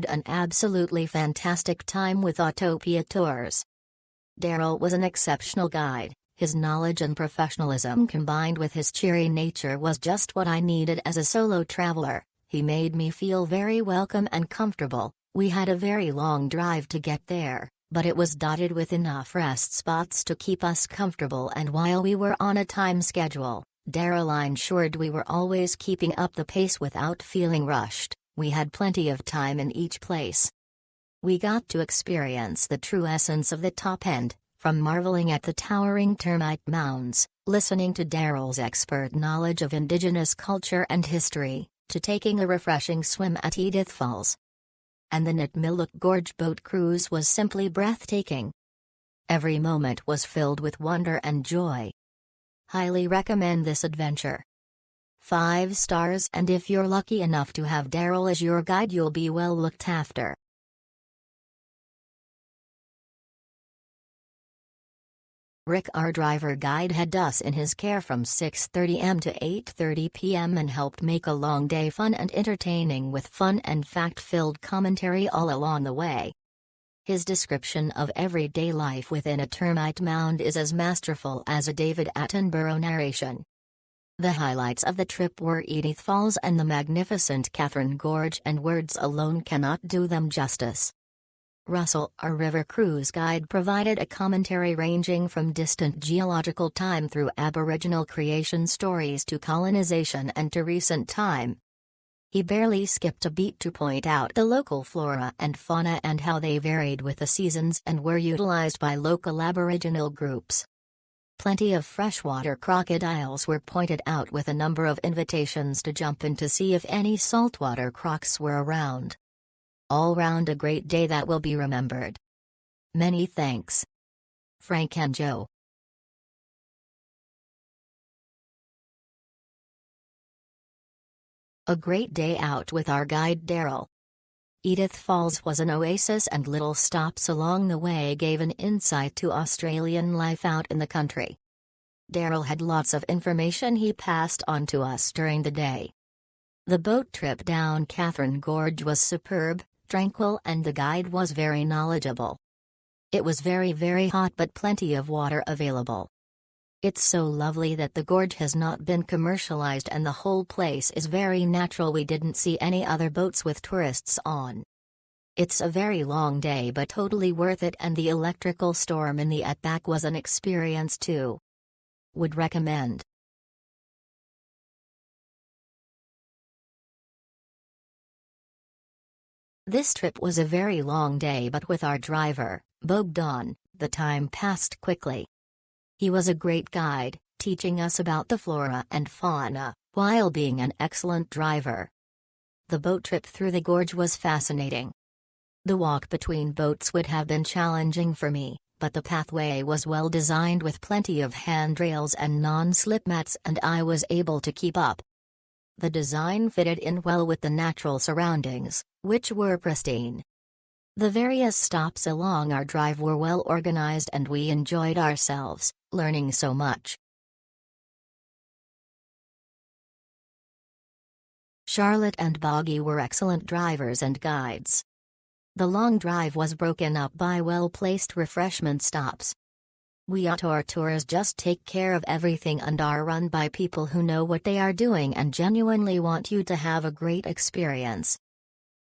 had an absolutely fantastic time with Autopia Tours. Daryl was an exceptional guide. His knowledge and professionalism combined with his cheery nature was just what I needed as a solo traveler. He made me feel very welcome and comfortable. We had a very long drive to get there, but it was dotted with enough rest spots to keep us comfortable, and while we were on a time schedule, Daryl ensured we were always keeping up the pace without feeling rushed. We had plenty of time in each place. We got to experience the true essence of the top end, from marveling at the towering termite mounds, listening to Daryl's expert knowledge of indigenous culture and history, to taking a refreshing swim at Edith Falls. And the Nitmiluk Gorge boat cruise was simply breathtaking. Every moment was filled with wonder and joy. Highly recommend this adventure. 5 stars, and if you're lucky enough to have Daryl as your guide, you'll be well looked after. Rick, our driver guide, had us in his care from 6:30 am to 8:30 p.m. and helped make a long day fun and entertaining with fun and fact-filled commentary all along the way. His description of everyday life within a termite mound is as masterful as a David Attenborough narration. The highlights of the trip were Edith Falls and the magnificent Katherine Gorge, and words alone cannot do them justice. Russell, our river cruise guide, provided a commentary ranging from distant geological time through Aboriginal creation stories to colonization and to recent time. He barely skipped a beat to point out the local flora and fauna and how they varied with the seasons and were utilized by local Aboriginal groups. Plenty of freshwater crocodiles were pointed out, with a number of invitations to jump in to see if any saltwater crocs were around. All round a great day that will be remembered. Many thanks. Frank and Joe. A great day out with our guide Daryl. Edith Falls was an oasis, and little stops along the way gave an insight to Australian life out in the country. Daryl had lots of information he passed on to us during the day. The boat trip down Katherine Gorge was superb, tranquil, and the guide was very knowledgeable. It was very hot, but plenty of water available. It's so lovely that the gorge has not been commercialized and the whole place is very natural. We didn't see any other boats with tourists on. It's a very long day but totally worth it, and the electrical storm in the outback was an experience too. Would recommend. This trip was a very long day, but with our driver, Bogdan, the time passed quickly. He was a great guide, teaching us about the flora and fauna, while being an excellent driver. The boat trip through the gorge was fascinating. The walk between boats would have been challenging for me, but the pathway was well designed with plenty of handrails and non-slip mats, and I was able to keep up. The design fitted in well with the natural surroundings, which were pristine. The various stops along our drive were well organized, and we enjoyed ourselves, learning so much. Charlotte and Boggy were excellent drivers and guides. The long drive was broken up by well-placed refreshment stops. We outdoor tours just take care of everything and are run by people who know what they are doing and genuinely want you to have a great experience.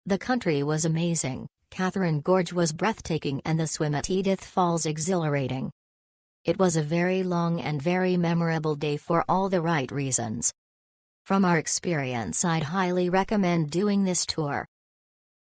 The country was amazing, Katherine Gorge was breathtaking, and the swim at Edith Falls exhilarating. It was a very long and very memorable day for all the right reasons. From our experience, I'd highly recommend doing this tour.